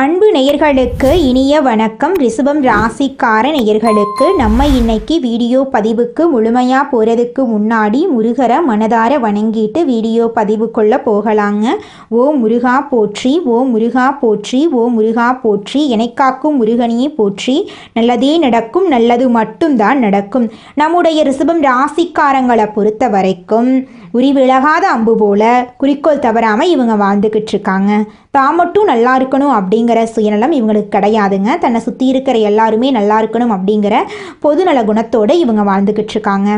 அன்பு நேயர்களுக்கு இனிய வணக்கம். ரிஷபம் ராசிக்கார நேயர்களுக்கு நம்ம இன்னைக்கு வீடியோ பதிவுக்கு முழுமையாக போகிறதுக்கு முன்னாடி முருகரை மனதார வணங்கிட்டு வீடியோ பதிவுக்குள்ளே போகலாங்க. ஓ முருகா போற்றி, ஓ முருகா போற்றி, ஓ முருகா போற்றி, எனக்காக்கும் முருகனையே போற்றி. நல்லதே நடக்கும், நல்லது மட்டும்தான் நடக்கும். நம்முடைய ரிஷபம் ராசிக்காரங்களை பொறுத்த வரைக்கும் உரிவிலகாத அம்பு போல குறிக்கோள் தவறாமல் இவங்க வாழ்ந்துக்கிட்டு இருக்காங்க. தான் மட்டும் நல்லா இருக்கணும் அப்படிங்கிற சுயநலம் இவங்களுக்கு கிடையாதுங்க. தன்னை சுற்றி இருக்கிற எல்லாருமே நல்லா இருக்கணும் அப்படிங்கிற பொதுநல குணத்தோடு இவங்க வாழ்ந்துக்கிட்டு இருக்காங்க.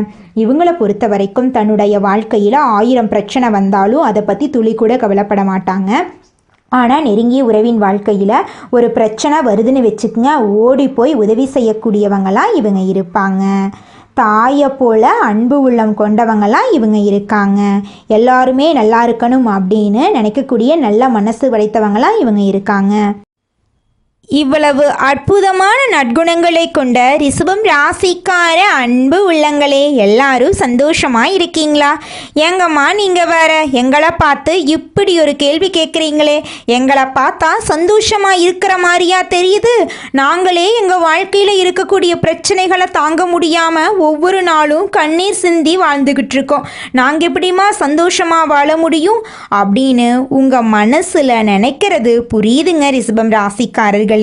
இவங்களை பொறுத்த வரைக்கும் தன்னுடைய வாழ்க்கையில் 1000 பிரச்சனை வந்தாலும் அதை பற்றி துளி கூட கவலைப்பட மாட்டாங்க. ஆனால் நெருங்கிய உறவின் வாழ்க்கையில் ஒரு பிரச்சனை வருதுன்னு வச்சுக்கோங்க, ஓடி போய் உதவி செய்யக்கூடியவங்களாம் இவங்க இருப்பாங்க. தாயை போல அன்பு உள்ளம் கொண்டவங்களாம் இவங்க இருக்காங்க. எல்லாருமே நல்லா இருக்கணும் அப்படின்னு நினைக்கக்கூடிய நல்ல மனசு படைத்தவங்களாம் இவங்க இருக்காங்க. இவ்வளவு அற்புதமான நற்குணங்களை கொண்ட ரிஷபம் ராசிக்கார அன்பு உள்ளங்களே, எல்லாரும் சந்தோஷமா இருக்கீங்களா? எங்கம்மா நீங்க வேற எங்களை பார்த்து இப்படி ஒரு கேள்வி கேட்குறீங்களே, எங்களை பார்த்தா சந்தோஷமா இருக்கிற மாதிரியா தெரியுது? நாங்களே எங்க வாழ்க்கையில இருக்கக்கூடிய பிரச்சனைகளை தாங்க முடியாம ஒவ்வொரு நாளும் கண்ணீர் சிந்தி வாழ்ந்துகிட்டு இருக்கோம். நாங்க எப்படிமா சந்தோஷமா வாழ முடியும் அப்படின்னு உங்க மனசுல நினைக்கிறது புரியுதுங்க. ரிஷபம் ராசிக்காரர்கள்,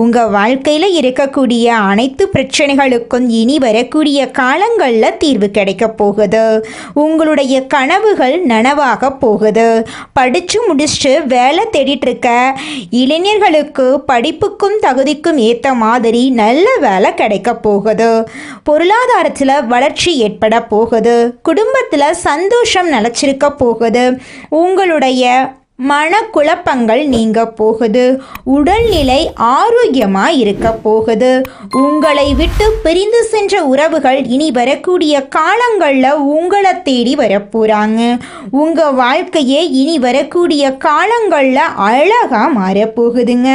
உங்க வாழ்க்கையில இருக்கக்கூடிய அனைத்து பிரச்சனைகளுக்கும் இனி வரக்கூடிய காலங்களில் தீர்வு கிடைக்க போகுது. உங்களுடைய கனவுகள் நனவாக போகுது. படிச்சு முடிச்சுட்டு வேலை தேடிட்டு இருக்க இளைஞர்களுக்கு படிப்புக்கும் தகுதிக்கும் ஏற்ற மாதிரி நல்ல வேலை கிடைக்க போகுது. பொருளாதாரத்தில் வளர்ச்சி ஏற்பட போகுது. குடும்பத்தில் சந்தோஷம் நிலச்சிருக்க போகுது. உங்களுடைய மனக்குழப்பங்கள் நீங்க போகுது. உடல்நிலை ஆரோக்கியமாக இருக்க போகுது. உங்களை விட்டு பிரிந்து சென்ற உறவுகள் இனி வரக்கூடிய காலங்களில் உங்களை தேடி வரப்போகிறாங்க. உங்கள் வாழ்க்கையே இனி வரக்கூடிய காலங்களில் அழகாக மாறப்போகுதுங்க.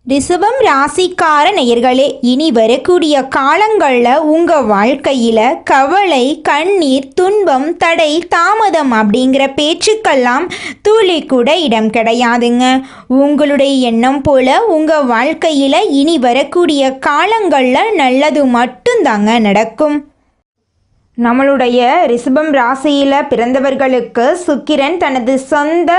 ரிஷபம் ராசிக்கார நேயர்களே, இனி வரக்கூடிய காலங்களில் உங்கள் வாழ்க்கையில் கவலை, கண்ணீர், துன்பம், தடை, தாமதம் அப்படிங்கிற பேச்சுக்கெல்லாம் துளி கூட இடம் கிடையாதுங்க. உங்களுடைய எண்ணம் போல உங்கள் வாழ்க்கையில் இனி வரக்கூடிய காலங்களில் நல்லது மட்டும்தாங்க நடக்கும். நம்மளுடைய ரிஷபம் ராசியில் பிறந்தவர்களுக்கு சுக்கிரன் தனது சொந்த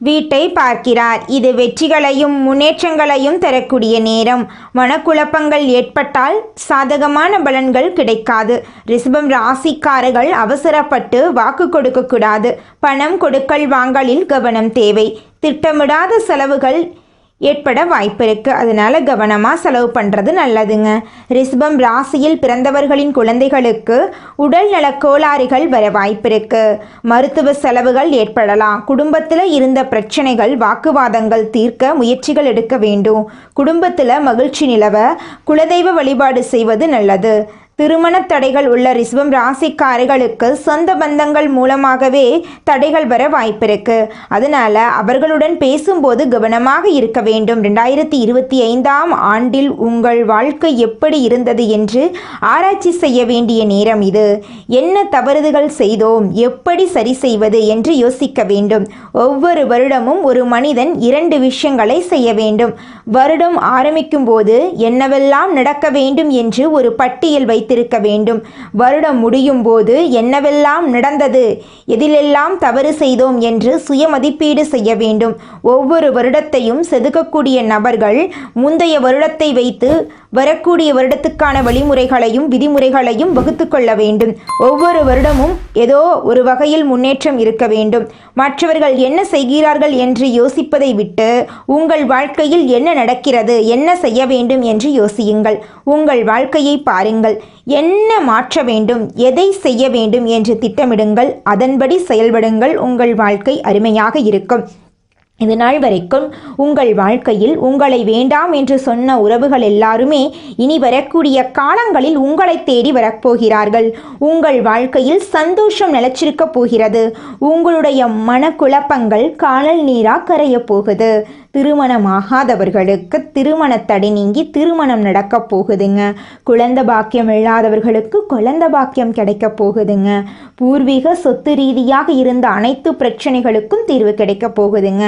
வீட்டை பார்க்கிறார். இது வெற்றிகளையும் முன்னேற்றங்களையும் தரக்கூடிய நேரம். மனக்குழப்பங்கள் ஏற்பட்டால் சாதகமான பலன்கள் கிடைக்காது. ரிஷபம் ராசிக்காரர்கள் அவசரப்பட்டு வாக்கு கொடுக்கக்கூடாது. பணம் கொடுக்கல் வாங்கலில் கவனம் தேவை. திட்டமிடாத செலவுகள் ஏற்பட வாய்ப்பு இருக்குது. அதனால் கவனமாக செலவு பண்ணுறது நல்லதுங்க. ரிஷபம் ராசியில் பிறந்தவர்களின் குழந்தைகளுக்கு உடல் நல கோளாறுகள் வர வாய்ப்பு இருக்குது. மருத்துவ செலவுகள் ஏற்படலாம். குடும்பத்தில் இருந்த பிரச்சனைகள், வாக்குவாதங்கள் தீர்க்க முயற்சிகள் எடுக்க வேண்டும். குடும்பத்தில் மகிழ்ச்சி நிலவ குலதெய்வ வழிபாடு செய்வது நல்லது. திருமண தடைகள் உள்ள ரிஷபம் ராசிக்காரர்களுக்கு சொந்த பந்தங்கள் மூலமாகவே தடைகள் வர வாய்ப்பிருக்கு. அதனால அவர்களுடன் பேசும்போது கவனமாக இருக்க வேண்டும். 2025ஆம் ஆண்டில் உங்கள் வாழ்க்கை எப்படி இருந்தது என்று ஆராய்ச்சி செய்ய வேண்டிய நேரம் இது. என்ன தவறுகள் செய்தோம், எப்படி சரி செய்வது என்று யோசிக்க வேண்டும். ஒவ்வொரு வருடமும் ஒரு மனிதன் 2 விஷயங்களை செய்ய வேண்டும். வருடம் ஆரம்பிக்கும் போது என்னவெல்லாம் நடக்க வேண்டும் என்று ஒரு பட்டியல் வைத்திருக்க வேண்டும். வருடம் முடியும் போது என்னவெல்லாம் நடந்தது, எதிலெல்லாம் தவறு செய்தோம் என்று சுய மதிப்பீடு செய்ய வேண்டும். ஒவ்வொரு வருடத்தையும் செதுக்கக்கூடிய நபர்கள் முந்தைய வருடத்தை வைத்து வரக்கூடிய வருடத்துக்கான வழிமுறைகளையும் விதிமுறைகளையும் வகுத்து கொள்ள வேண்டும். ஒவ்வொரு வருடமும் ஏதோ ஒரு வகையில் முன்னேற்றம் இருக்க வேண்டும். மற்றவர்கள் என்ன செய்கிறார்கள் என்று யோசிப்பதை விட்டு உங்கள் வாழ்க்கையில் என்ன நடக்கிறது, என்ன செய்ய வேண்டும் என்று யோசியுங்கள். உங்கள் வாழ்க்கையை பாருங்கள். என்ன மாற்ற வேண்டும், எதை செய்ய வேண்டும் என்று திட்டமிடுங்கள். அதன்படி செயல்படுங்கள். உங்கள் வாழ்க்கை அருமையாக இருக்கும். இது நாள் வரைக்கும் உங்கள் வாழ்க்கையில் உங்களை வேண்டாம் என்று சொன்ன உறவுகள் எல்லாருமே இனி வரக்கூடிய காலங்களில் உங்களை தேடி வரப்போகிறார்கள். உங்கள் வாழ்க்கையில் சந்தோஷம் நிலச்சிருக்க போகிறது. உங்களுடைய மனக்குழப்பங்கள் காணல் நீராக கரைய போகுது. திருமணமாகாதவர்களுக்கு திருமண தடை நீங்கி திருமணம் நடக்க போகுதுங்க. குழந்தை பாக்கியம் இல்லாதவர்களுக்கு குழந்தை பாக்கியம் கிடைக்க போகுதுங்க. பூர்வீக சொத்து ரீதியாக இருந்த அனைத்து பிரச்சனைகளுக்கும் தீர்வு கிடைக்க போகுதுங்க.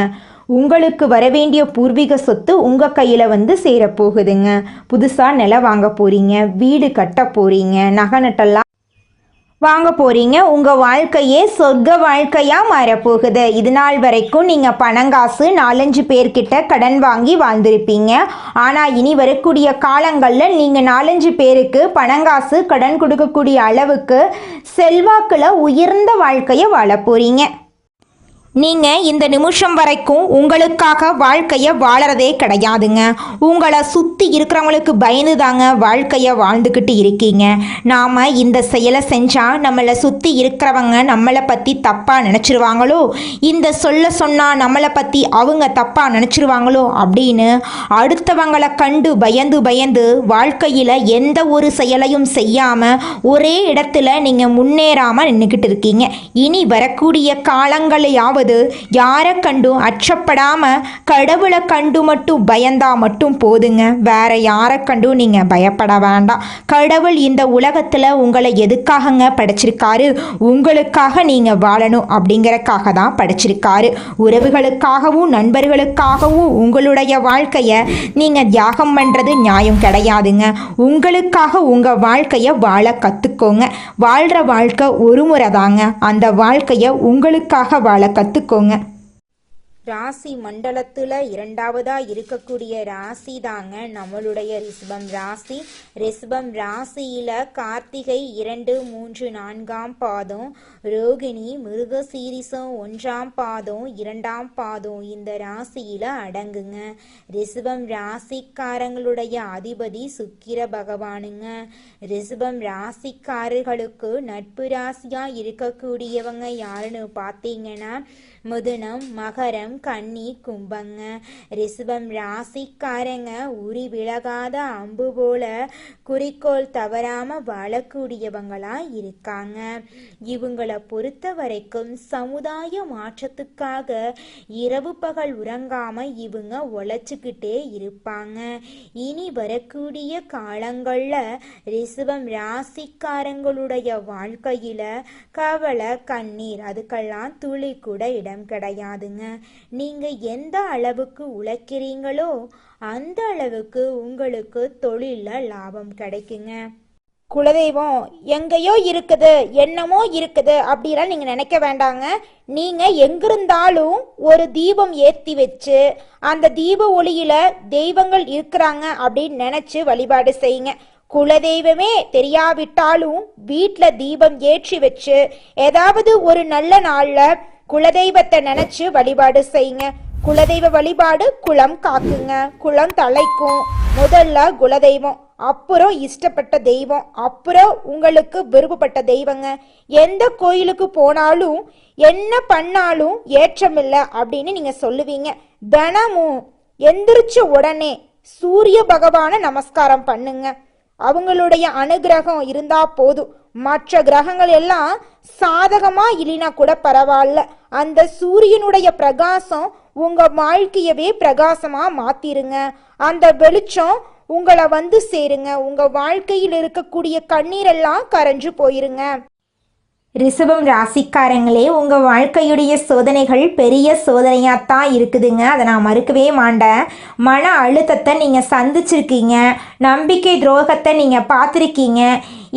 உங்களுக்கு வரவேண்டிய பூர்வீக சொத்து உங்கள் கையில் வந்து சேரப்போகுதுங்க. புதுசாக நிலம் வாங்க போகிறீங்க, வீடு கட்ட போகிறீங்க, நகை நட்டெல்லாம் வாங்க போகிறீங்க. உங்கள் வாழ்க்கையே சொர்க்க வாழ்க்கையாக மாறப்போகுது. இது நாள் வரைக்கும் நீங்கள் பணங்காசு 4-5 பேர்கிட்ட கடன் வாங்கி வாழ்ந்திருப்பீங்க. ஆனால் இனி வரக்கூடிய காலங்களில் நீங்கள் 4-5 பேருக்கு பணங்காசு கடன் கொடுக்கக்கூடிய அளவுக்கு செல்வாக்கில் உயர்ந்த வாழ்க்கையை வாழ போகிறீங்க. நீங்கள் இந்த நிமிஷம் வரைக்கும் உங்களுக்காக வாழ்க்கையை வாழறதே கிடையாதுங்க. உங்களை சுற்றி இருக்கிறவங்களுக்கு பயந்து தாங்க வாழ்க்கையை வாழ்ந்துக்கிட்டு இருக்கீங்க. நாம் இந்த செயலை செஞ்சால் நம்மளை சுற்றி இருக்கிறவங்க நம்மளை பற்றி தப்பாக நினச்சிருவாங்களோ, இந்த சொன்னால் நம்மளை பற்றி அவங்க தப்பாக நினச்சிருவாங்களோ அப்படின்னு அடுத்தவங்களை கண்டு பயந்து வாழ்க்கையில் எந்த ஒரு செயலையும் செய்யாமல் ஒரே இடத்துல நீங்கள் முன்னேறாமல் நின்றுக்கிட்டு இருக்கீங்க. இனி வரக்கூடிய காலங்களையாவது யாரை கண்டும் அச்சப்படாம கடவுளை கண்டு மட்டும் பயந்தா மட்டும் போதுங்க. வேற யாரை கண்டும் நீங்க பயப்பட வேண்டாம். கடவுள் இந்த உலகத்துல உங்களை எதுக்காகங்க படைச்சிருக்காரு? உங்களுக்காக நீங்க வாழணும் அப்படிங்கறக்காக தான் படைச்சிருக்காரு. உறவுகளுக்காகவும் நண்பர்களுக்காகவும் உங்களுடைய வாழ்க்கைய நீங்க தியாகம் பண்றது நியாயம் கிடையாதுங்க. உங்களுக்காக உங்க வாழ்க்கைய வாழ கத்துக்கோங்க. வாழ்ற வாழ்க்கை ஒரு முறை தாங்க. அந்த வாழ்க்கைய உங்களுக்காக வாழ கத்துக்கோங்க. ராசி மண்டலத்தில் 2வதா இருக்கக்கூடிய ராசி தாங்க நம்மளுடைய ரிஷபம் ராசி. ரிஷபம் ராசியில் கார்த்திகை 2, 3, 4ஆம் பாதம், ரோகிணி மிருகசீரிசம் 1ஆம் பாதம் 2ஆம் பாதம் இந்த ராசியில் அடங்குங்க. ரிஷபம் ராசிக்காரங்களுடைய அதிபதி சுக்கிர பகவானுங்க. ரிஷபம் ராசிக்காரர்களுக்கு நட்பு ராசியாக இருக்கக்கூடியவங்க யாருன்னு பார்த்தீங்கன்னா மிதுனம், மகரம், கன்னி, கும்பங்க. ரிஷபம் ராசிக்காரங்க உரி விலகாத அம்பு போல குறிக்கோள் தவறாம வாழக்கூடியவங்களா இருக்காங்க. இவங்களை பொறுத்த வரைக்கும் சமுதாய மாற்றத்துக்காக இரவு பகல் உறங்காம இவங்க உழைச்சிக்கிட்டே இருப்பாங்க. இனி வரக்கூடிய காலங்கள்ல ரிஷபம் ராசிக்காரங்களுடைய வாழ்க்கையில கவலை, கண்ணீர் அதுக்கெல்லாம் துளி கூட இடம் கிடையாதுங்க. நீங்க எந்த அளவுக்கு உழைக்கிறீங்களோ அந்த அளவுக்கு உங்களுக்கு தொழில லாபம் கிடைக்குங்க. குலதெய்வம் எங்கேயோ இருக்குது, என்னமோ இருக்குது அப்படிலாம் நீங்க நினைக்க வேண்டாங்க. நீங்க எங்கிருந்தாலும் ஒரு தீபம் ஏற்றி வச்சு அந்த தீப ஒளியில தெய்வங்கள் இருக்கிறாங்க அப்படின்னு நினைச்சு வழிபாடு செய்யுங்க. குலதெய்வமே தெரியாவிட்டாலும் வீட்டில் தீபம் ஏற்றி வச்சு ஏதாவது ஒரு நல்ல நாள்ல குலதெய்வத்தை நினைச்சு வழிபாடு செய்யுங்க. குலதெய்வ வழிபாடு குலம் காக்குங்க, குலம் தலைக்கும். முதல்ல குலதெய்வம், அப்புறம் இஷ்டப்பட்ட தெய்வம், அப்புறம் உங்களுக்கு விருப்பப்பட்ட தெய்வங்க. எந்த கோயிலுக்கு போனாலும் என்ன பண்ணாலும் ஏற்றமில்லை அப்படின்னு நீங்க சொல்லுவீங்க. தினமும் எந்திரிச்ச உடனே சூரிய பகவானை நமஸ்காரம் பண்ணுங்க. அவங்களுடைய அனுகிரகம் இருந்தா போதும். மற்ற கிரகங்கள் எல்லாம் சாதகமா இல்லைனா கூட பரவாயில்ல, அந்த சூரியனுடைய பிரகாசம் உங்க வாழ்க்கையவே பிரகாசமா மாத்திருங்க. அந்த வெளிச்சம் உங்களை வந்து சேருங்க. உங்க வாழ்க்கையில் இருக்கக்கூடிய கண்ணீரெல்லாம் கரைஞ்சு போயிருங்க. ரிஷபம் ராசிக்காரங்களே, உங்கள் வாழ்க்கையுடைய சோதனைகள் பெரிய சோதனையாகத்தான் இருக்குதுங்க. அதை நான் மறுக்கவே மாட்டேன். மன அழுத்தத்தை நீங்கள் சந்திச்சிருக்கீங்க, நம்பிக்கை துரோகத்தை நீங்கள் பார்த்துருக்கீங்க.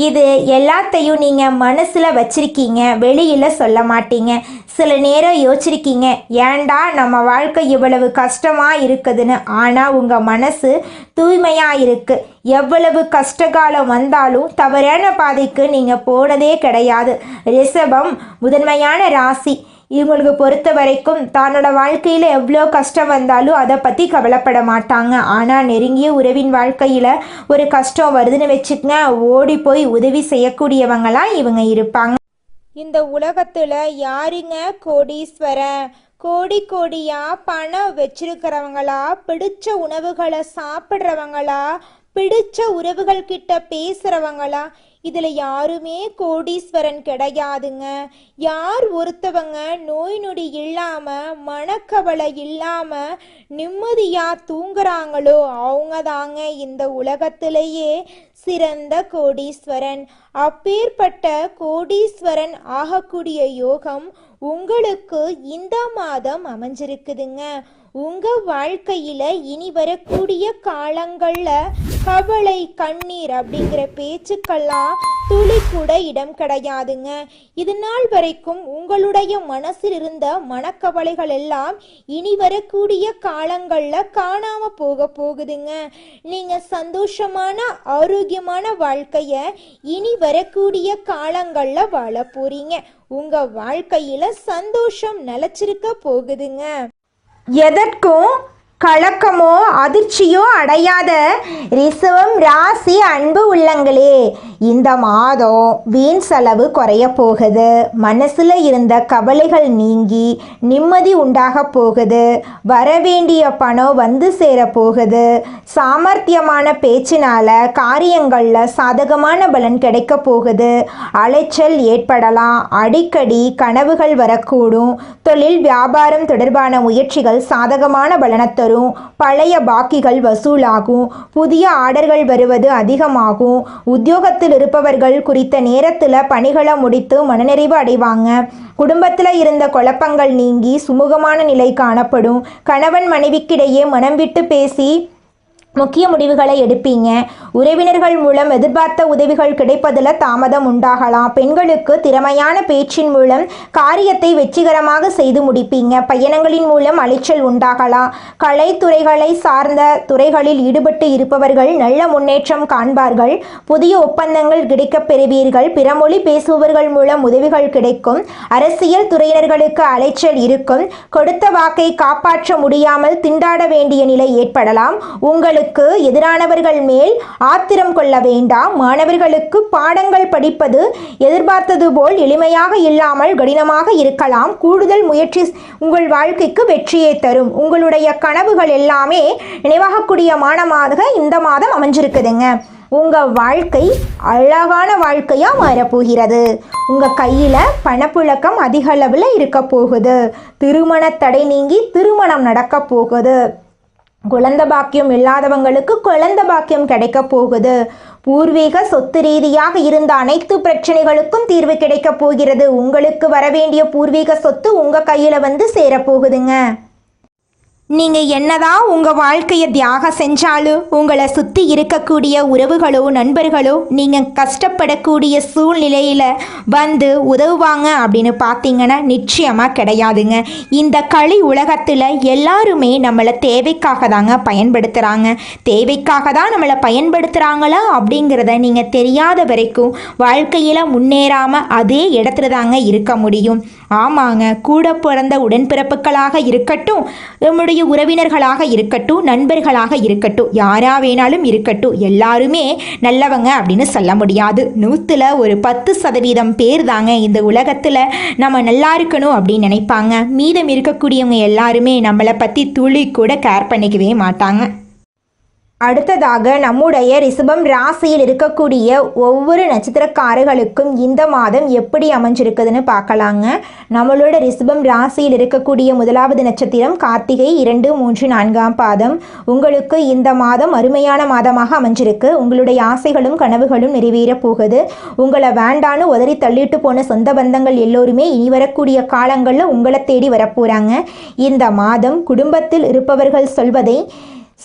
இது எல்லாத்தையும் நீங்கள் மனசில் வச்சிருக்கீங்க, வெளியில் சொல்ல மாட்டீங்க. சில நேரம் யோசிச்சிருக்கீங்க, ஏண்டா நம்ம வாழ்க்கை இவ்வளவு கஷ்டமாக இருக்குதுன்னு. ஆனால் உங்கள் மனசு தூய்மையாக இருக்குது. எவ்வளவு கஷ்டகாலம் வந்தாலும் தவறான பாதைக்கு நீங்கள் போனதே கிடையாது. ரிஷபம் முதன்மையான ராசி. இவங்களுக்கு பொறுத்த வரைக்கும் தன்னோட வாழ்க்கையில் எவ்வளோ கஷ்டம் வந்தாலும் அதை பற்றி கவலைப்பட மாட்டாங்க. ஆனால் நெருங்கிய உறவின் வாழ்க்கையில் ஒரு கஷ்டம் வருதுன்னு வச்சுக்கங்க, ஓடி போய் உதவி செய்யக்கூடியவங்களாம் இவங்க இருப்பாங்க. இந்த உலகத்தில் யாருங்க கோடீஸ்வரன்? கோடி கோடியா பணம் வச்சிருக்கிறவங்களா, பிடிச்ச உணவுகளை சாப்பிட்றவங்களா, பிடிச்ச உறவுகள் கிட்ட பேசுறவங்களா, இதில் யாருமே கோடீஸ்வரன் கிடையாதுங்க. யார் ஒருத்தவங்க நோய் நொடி இல்லாமல் மனக்கவலை இல்லாமல் நிம்மதியாக தூங்குறாங்களோ அவங்க தாங்க இந்த உலகத்திலேயே சிறந்த கோடீஸ்வரன். அப்பேற்பட்ட கோடீஸ்வரன் ஆகக்கூடிய யோகம் உங்களுக்கு இந்த மாதம் அமைஞ்சிருக்குதுங்க. உங்க வாழ்க்கையில இனி வரக்கூடிய காலங்கள்ல கவலை கண்ணீர் அப்படிங்கிற பேச்சுக்கெல்லாம் துளி கூட இடம் கிடையாதுங்க. இது நாள் வரைக்கும் உங்களுடைய மனசில் இருந்த மனக்கவலைகள் எல்லாம் இனி வரக்கூடிய காலங்கள்ல காணாம போகுதுங்க. நீங்க சந்தோஷமான ஆரோக்கியமான வாழ்க்கைய இனி வரக்கூடிய காலங்கள்ல வாழ போறீங்க. உங்க வாழ்க்கையில சந்தோஷம் நிலைச்சிருக்க போகுதுங்க. எதற்கும் கலக்கமோ அதிர்ச்சியோ அடையாத ரிஷபம் ராசி அன்பு உள்ளங்களே, இந்த மாதம் வீண் செலவு குறைய போகுது. மனசில் இருந்த கவலைகள் நீங்கி நிம்மதி உண்டாக போகுது. வரவேண்டிய பணம் வந்து சேர போகுது. சாமர்த்தியமான பேச்சினால காரியங்களில் சாதகமான பலன் கிடைக்க போகுது. அலைச்சல் ஏற்படலாம். அடிக்கடி கனவுகள் வரக்கூடும். தொழில் வியாபாரம் தொடர்பான முயற்சிகள் சாதகமான பலனை தரும். பழைய பாக்கிகள் வசூலாகும். புதிய ஆர்டர்கள் வருவது அதிகமாகும். உத்தியோகத்தில் இருப்பவர்கள் குறித்த நேரத்தில் பணிகளை முடித்து மனநிறைவு அடைவாங்க. குடும்பத்தில் இருந்த குழப்பங்கள் நீங்கி சுமூகமான நிலை காணப்படும். கணவன் மனைவிக்கிடையே மனம் விட்டு பேசி முக்கிய முடிவுகளை எடுப்பீங்க. உறவினர்கள் மூலம் எதிர்பார்த்த உதவிகள் கிடைப்பதில் தாமதம் உண்டாகலாம். பெண்களுக்கு திறமையான பேச்சின் மூலம் காரியத்தை வெற்றிகரமாக செய்து முடிப்பீங்க. பயணங்களின் மூலம் அலைச்சல் உண்டாகலாம். கலைத்துறைகளை சார்ந்த துறைகளில் ஈடுபட்டு இருப்பவர்கள் நல்ல முன்னேற்றம் காண்பார்கள். புதிய ஒப்பந்தங்கள் கிடைக்கப் பெறுவீர்கள். பிறமொழி பேசுபவர்கள் மூலம் உதவிகள் கிடைக்கும். அரசியல் துறையினர்களுக்கு அலைச்சல் இருக்கும். கொடுத்த வாக்கை காப்பாற்ற முடியாமல் திண்டாட வேண்டிய நிலை ஏற்படலாம். உங்களுக்கு எதிரானவர்கள் மேல் ஆத்திரம் கொள்ள வேண்டாம். மாணவர்களுக்கு பாடங்கள் படிப்பது எதிர்பார்த்தது போல் எளிமையாக இல்லாமல் கடினமாக இருக்கலாம். கூடுதல் முயற்சி உங்கள் வாழ்க்கைக்கு வெற்றியை தரும். உங்களுடைய கனவுகள் எல்லாமே நினைவாகக்கூடிய மாதமாக இந்த மாதம் அமைஞ்சிருக்குதுங்க. உங்கள் வாழ்க்கை அழகான வாழ்க்கையாக மாறப்போகிறது. உங்கள் கையில் பணப்புழக்கம் அதிக அளவில் இருக்க போகுது. திருமண தடை நீங்கி திருமணம் நடக்க போகுது. குழந்தை பாக்கியம் இல்லாதவங்களுக்கு குழந்தை பாக்கியம் கிடைக்க போகுது. பூர்வீக சொத்து ரீதியாக இருந்த அனைத்து பிரச்சனைகளுக்கும் தீர்வு கிடைக்க போகிறது. உங்களுக்கு வரவேண்டிய பூர்வீக சொத்து உங்கள் கையில் வந்து சேரப்போகுதுங்க. நீங்கள் என்னதான் உங்கள் வாழ்க்கையை தியாகம் செஞ்சாலும் உங்களை சுற்றி இருக்கக்கூடிய உறவுகளோ நண்பர்களோ நீங்கள் கஷ்டப்படக்கூடிய சூழ்நிலையில் வந்து உதவுவாங்க அப்படின்னு பார்த்தீங்கன்னா நிச்சயமாக கிடையாதுங்க. இந்த களி உலகத்தில் எல்லாருமே நம்மளை தேவைக்காக தாங்க பயன்படுத்துகிறாங்க. தேவைக்காக தான் நம்மளை பயன்படுத்துகிறாங்களா அப்படிங்கிறத நீங்கள் தெரியாத வரைக்கும் வாழ்க்கையில் முன்னேறாமல் அதே இடத்துல தாங்க இருக்க முடியும். ஆமாங்க, கூட பிறந்த உடன்பிறப்புகளாக இருக்கட்டும், நம்முடைய உறவினர்களாக இருக்கட்டும், நண்பர்களாக இருக்கட்டும், யாரா வேணாலும் இருக்கட்டும், எல்லாருமே நல்லவங்க அப்படின்னு சொல்ல முடியாது. 100ல் ஒரு 10% பேர் தாங்க இந்த உலகத்தில் நம்ம நல்லா இருக்கணும் அப்படின்னு நினைப்பாங்க. மீதம் இருக்கக்கூடியவங்க எல்லாருமே நம்மளை பற்றி துளி கூட கேர் பண்ணிக்கவே மாட்டாங்க. அடுத்ததாக நம்முடைய ரிஷபம் ராசியில் இருக்கக்கூடிய ஒவ்வொரு நட்சத்திரக்காரர்களுக்கும் இந்த மாதம் எப்படி அமைஞ்சிருக்குதுன்னு பார்க்கலாங்க. நம்மளோட ரிஷபம் ராசியில் இருக்கக்கூடிய முதலாவது நட்சத்திரம் கார்த்திகை 2, 3, 4ஆம் பாதம். உங்களுக்கு இந்த மாதம் அருமையான மாதமாக அமைஞ்சிருக்கு. உங்களுடைய ஆசைகளும் கனவுகளும் நிறைவேற போகுது. உங்களை வேண்டான்னு உதறி தள்ளிட்டு போன சொந்த பந்தங்கள் எல்லோருமே இனி வரக்கூடிய காலங்களில் உங்களை தேடி வரப்போகிறாங்க. இந்த மாதம் குடும்பத்தில் இருப்பவர்கள் சொல்வதை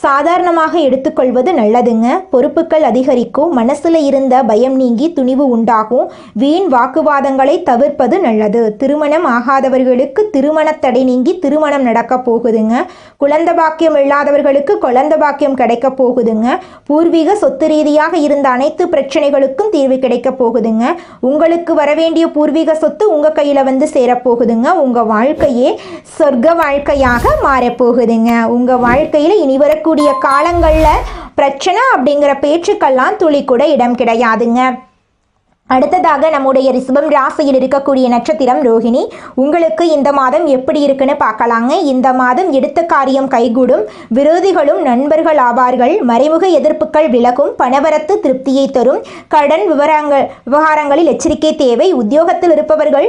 சாதாரணமாக எடுத்துக்கொள்வது நல்லதுங்க. பொறுப்புகள் அதிகரிக்கும். மனசில் இருந்த பயம் நீங்கி துணிவு உண்டாகும். வீண் வாக்குவாதங்களை தவிர்ப்பது நல்லது. திருமணம் ஆகாதவர்களுக்கு திருமண தடை நீங்கி திருமணம் நடக்க போகுதுங்க. குழந்தை பாக்கியம் இல்லாதவர்களுக்கு குழந்தை பாக்கியம் கிடைக்க போகுதுங்க. பூர்வீக சொத்து ரீதியாக இருந்த அனைத்து பிரச்சனைகளுக்கும் தீர்வு கிடைக்க போகுதுங்க. உங்களுக்கு வரவேண்டிய பூர்வீக சொத்து உங்கள் கையில் வந்து சேரப்போகுதுங்க. உங்கள் வாழ்க்கையே சொர்க்க வாழ்க்கையாக மாறப்போகுதுங்க. உங்கள் வாழ்க்கையில் இனி வரக்கூடிய காலங்களில் பிரச்சனை அப்படிங்கிற பேச்சுக்கெல்லாம் துளி கூட இடம் கிடையாதுங்க. அடுத்ததாக நம்முடைய ரிஷபம் ராசியில் இருக்கக்கூடிய நட்சத்திரம் ரோஹிணி. உங்களுக்கு இந்த மாதம் எப்படி இருக்குன்னு பார்க்கலாங்க. இந்த மாதம் எடுத்த காரியம் கைகூடும், விரோதிகளும் நண்பர்கள் ஆவார்கள், மறைமுக எதிர்ப்புகள் விலகும், பணவரத்து திருப்தியை தரும், கடன் விவகாரங்களில் எச்சரிக்கை தேவை, உத்தியோகத்தில் இருப்பவர்கள்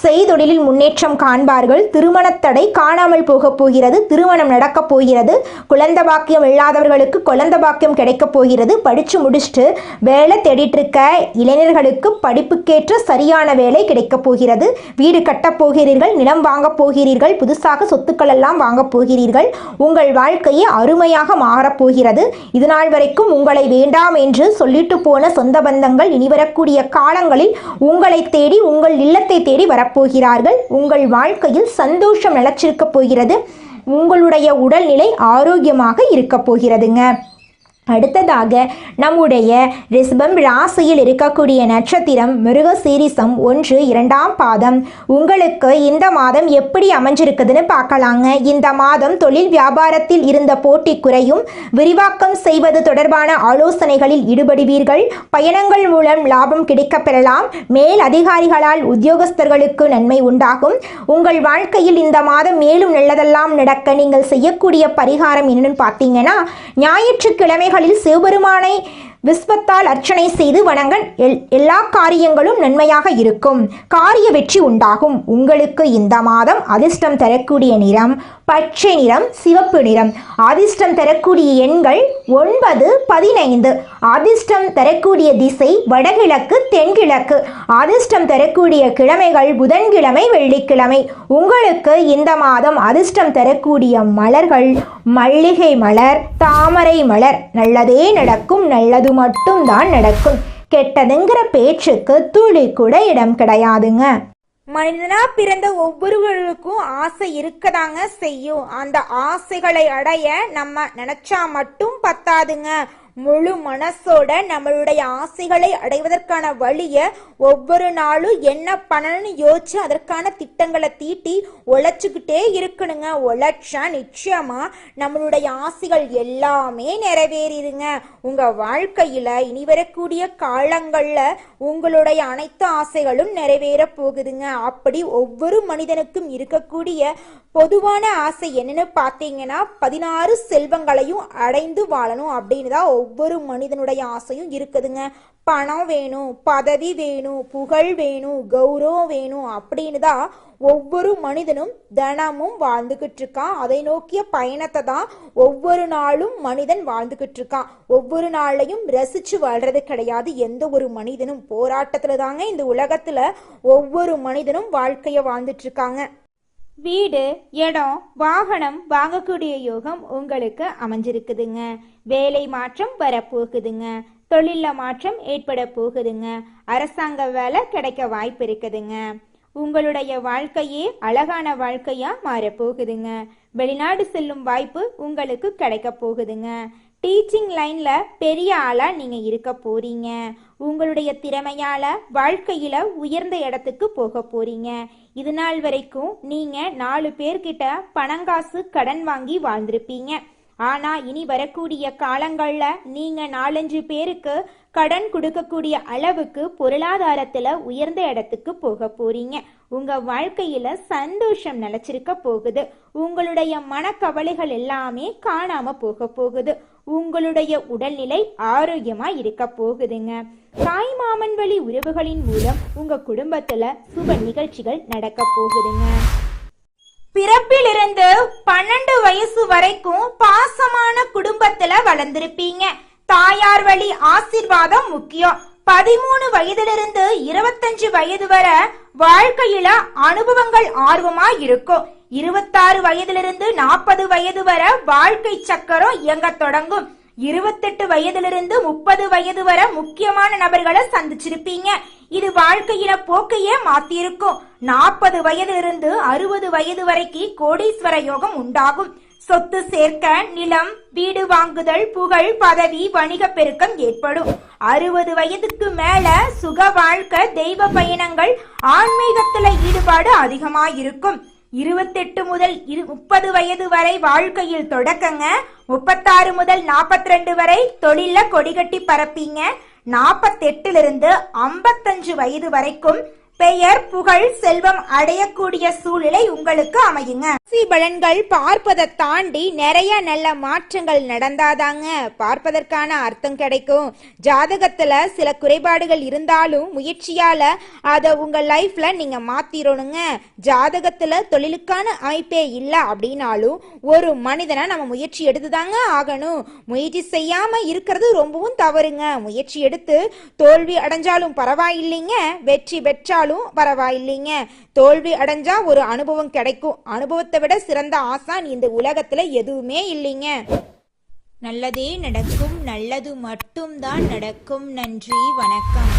செய்தொழிலில் முன்னேற்றம் காண்பார்கள், திருமண தடை காணாமல் போக போகிறது, திருமணம் நடக்கப் போகிறது, குழந்தை பாக்கியம் இல்லாதவர்களுக்கு குழந்தை பாக்கியம் கிடைக்கப் போகிறது, படித்து முடிச்சுட்டு வேலை தேடிட்டு இருக்க இளைஞர்களுக்கு படிப்புக்கேற்ற சரியான வேலை கிடைக்கப் போகிறது, வீடு கட்டப் போகிறீர்கள், நிலம் வாங்கப் போகிறீர்கள், புதுசாக சொத்துக்கள் எல்லாம் வாங்கப் போகிறீர்கள், உங்கள் வாழ்க்கையே அருமையாக மாறப்போகிறது. இதுநாள் வரைக்கும் உங்களை வேண்டாம் என்று சொல்லிட்டு போன சொந்த பந்தங்கள் இனி வரக்கூடிய காலங்களில் உங்களை தேடி உங்கள் இல்லத்தை தேடி வரப்போகிறார்கள். உங்கள் வாழ்க்கையில் சந்தோஷம் நிலைச்சிருக்கப் போகிறது. உங்களுடைய உடல்நிலை ஆரோக்கியமாக இருக்கப் போகிறதுங்க. அடுத்ததாக நம்முடைய ரிஷபம் ராசியில் இருக்கக்கூடிய நட்சத்திரம் மிருகசீரிஷம் 1, 2ஆம் பாதம். உங்களுக்கு இந்த மாதம் எப்படி அமைஞ்சிருக்குதுன்னு பார்க்கலாங்க. இந்த மாதம் தொழில் வியாபாரத்தில் இருந்த போட்டி குறையும், விரிவாக்கம் செய்வது தொடர்பான ஆலோசனைகளில் ஈடுபடுவீர்கள், பயணங்கள் மூலம் லாபம் கிடைக்கப் பெறலாம், மேல் அதிகாரிகளால் உத்தியோகஸ்தர்களுக்கு நன்மை உண்டாகும். உங்கள் வாழ்க்கையில் இந்த மாதம் மேலும் நல்லதெல்லாம் நடக்க நீங்கள் செய்யக்கூடிய பரிகாரம் என்னன்னு பார்த்தீங்கன்னா, ஞாயிற்றுக்கிழமைகள் சிவபெருமானை விஸ்வத்தால் அர்ச்சனை செய்து வணங்க எல்லா காரியங்களும் நன்மையாக இருக்கும், காரிய வெற்றி உண்டாகும். உங்களுக்கு இந்த மாதம் அதிர்ஷ்டம் தரக்கூடிய நிறம் பச்சை நிறம், சிவப்பு நிறம். அதிர்ஷ்டம் தரக்கூடிய எண்கள் 9, 15. அதிர்ஷ்டம் தரக்கூடிய திசை வடகிழக்கு, தென்கிழக்கு. அதிர்ஷ்டம் தரக்கூடிய கிழமைகள் புதன்கிழமை, வெள்ளிக்கிழமை. உங்களுக்கு இந்த மாதம் அதிர்ஷ்டம் தரக்கூடிய மலர்கள் மல்லிகை மலர், தாமரை மலர். நல்லதே நடக்கும், நல்லது மட்டும் தான் நடக்கும். கெட்டதுங்கிற பேச்சுக்கு துளி கூட இடம் கிடையாதுங்க. மனிதனா பிறந்த ஒவ்வொருவருக்கும் ஆசை இருக்கதாங்க செய்யும். அந்த ஆசைகளை அடைய நம்ம நினைச்சா மட்டும் பத்தாதுங்க. முழு மனசோட நம்மளுடைய ஆசைகளை அடைவதற்கான வழிய ஒவ்வொரு நாளும் என்ன பண்ணணும்னு யோசிச்சு அதற்கான திட்டங்களை தீட்டி உழைச்சுக்கிட்டே இருக்கணுங்க. உழைச்சா நிச்சயமா நம்மளுடைய ஆசைகள் எல்லாமே நிறைவேறிடுங்க. உங்க வாழ்க்கையில இனி வரக்கூடிய காலங்கள்ல உங்களுடைய அனைத்து ஆசைகளும் நிறைவேற போகுதுங்க. அப்படி ஒவ்வொரு மனிதனுக்கும் இருக்கக்கூடிய பொதுவான ஆசை என்னன்னு பார்த்தீங்கன்னா 16 செல்வங்களையும் அடைந்து வாழணும் அப்படின்னு தான் ஒவ்வொரு மனிதனுடைய ஆசையும் இருக்குதுங்க. பணம் வேணும், பதவி வேணும், புகழ் வேணும், கௌரவம் வேணும் அப்படின்னு தான் ஒவ்வொரு மனிதனும் தினமும் வாழ்ந்துகிட்டு இருக்கான். அதை நோக்கிய பயணத்தை தான் ஒவ்வொரு நாளும் மனிதன் வாழ்ந்துகிட்டு இருக்கான். ஒவ்வொரு நாளையும் ரசிச்சு வாழ்றது கிடையாது எந்த ஒரு மனிதனும். போராட்டத்துல தாங்க இந்த உலகத்துல ஒவ்வொரு மனிதனும் வாழ்க்கைய வாழ்ந்துட்டு இருக்காங்க. வீடு, இடம், வாகனம் வாங்கக்கூடிய யோகம் உங்களுக்கு அமைஞ்சிருக்குதுங்க. வேலை மாற்றம் வரப்போகுதுங்க. தொழில மாற்றம் ஏற்பட போகுதுங்க. அரசாங்க வேலை கிடைக்க வாய்ப்பு இருக்குதுங்க. உங்களுடைய வாழ்க்கையே அழகான வாழ்க்கையா மாறப்போகுதுங்க. வெளிநாடு செல்லும் வாய்ப்பு உங்களுக்கு கிடைக்க போகுதுங்க. டீச்சிங் லைன்ல பெரிய ஆளா நீங்க இருக்க போறீங்க. உங்களுடைய திறமையால வாழ்க்கையில உயர்ந்த இடத்துக்கு போக போறீங்க. இது நாள் வரைக்கும் நீங்க 4 பேர்கிட்ட பணங்காசு கடன் வாங்கி வாழ்ந்திருப்பீங்க. ஆனா இனி வரக்கூடிய காலங்கள்ல நீங்க 4-5 பேருக்கு கடன் கொடுக்கக்கூடிய அளவுக்கு பொருளாதாரத்துல உயர்ந்த இடத்துக்கு போக போறீங்க. உங்க வாழ்க்கையில சந்தோஷம் நிலைச்சிருக்க போகுது. உங்களுடைய மனக்கவலைகள் எல்லாமே காணாம போக போகுது. உங்களுடைய உடல்நிலை ஆரோக்கியமா இருக்க போகுதுங்க. தாய் மாமன் வழி உறவுகளின் மூலம் உங்க குடும்பத்துல சுப நிகழ்ச்சிகள் நடக்க போகுதுங்க. பிறப்பிலிருந்து 12 வயசு வரைக்கும் பாசமான குடும்பத்துல வளர்ந்திருப்பீங்க. தாயார் வழி ஆசீர்வாதம் முக்கியம். 13 வயதிலிருந்து 25 வயது வரை வாழ்க்கையில அனுபவங்கள் ஆர்வமா இருக்கும். 26 வயதிலிருந்து 40 வயது வரை வாழ்க்கை சக்கரம் இயங்க தொடங்கும். 28 வயதிலிருந்து 30 வயது வரை முக்கியமான நபர்களை சந்திச்சிருப்பீங்க. இது வாழ்க்கையில போக்கையே மாத்திருக்கும். 40 வயதிலிருந்து 60 வயது வரைக்கும் கோடீஸ்வர யோகம் உண்டாகும். சொத்து சேர்க்க, நிலம், வீடு வாங்குதல், புகழ், பதவி, வணிக பெருக்கம் ஏற்படும். 60 வயதுக்கு மேல சுக வாழ்க்கை, தெய்வ பயணங்கள், ஆன்மீகத்துல ஈடுபாடு அதிகமாயிருக்கும். 28 முதல் 30 வயது வரை வாழ்க்கையில் தொடக்கங்க. 36 முதல் 42 வரை தொழில கொடிகட்டி பரப்பீங்க. 48 55 வயது வரைக்கும் பெயர் புகழ் செல்வம் அடையக்கூடிய சூழ்நிலை உங்களுக்கு அமையுங்க. ராசி பலன்கள் பார்ப்பதை தாண்டி நிறைய நல்ல மாற்றங்கள் நடந்தாதாங்க பார்ப்பதற்கான அர்த்தம் கிடைக்கும். ஜாதகத்துல சில குறைபாடுகள் இருந்தாலும் முயற்சியால அதை உங்க லைஃப்ல நீங்க மாத்திரணுங்க. ஜாதகத்துல தொழிலுக்கான அமைப்பே இல்லை அப்படின்னாலும் ஒரு மனிதனை நம்ம முயற்சி எடுத்துதாங்க ஆகணும். முயற்சி செய்யாம இருக்கிறது ரொம்பவும் தவறுங்க. முயற்சி எடுத்து தோல்வி அடைஞ்சாலும் பரவாயில்லைங்க, வெற்றி பெற்றாலும் பரவாயில்லைங்க. தோல்வி அடைஞ்சா ஒரு அனுபவம் கிடைக்கும். அனுபவத்தை விட சிறந்த ஆசான் இந்த உலகத்துல எதுவுமே இல்லைங்க. நல்லதே நடக்கும், நல்லது மட்டும்தான் நடக்கும். நன்றி, வணக்கம்.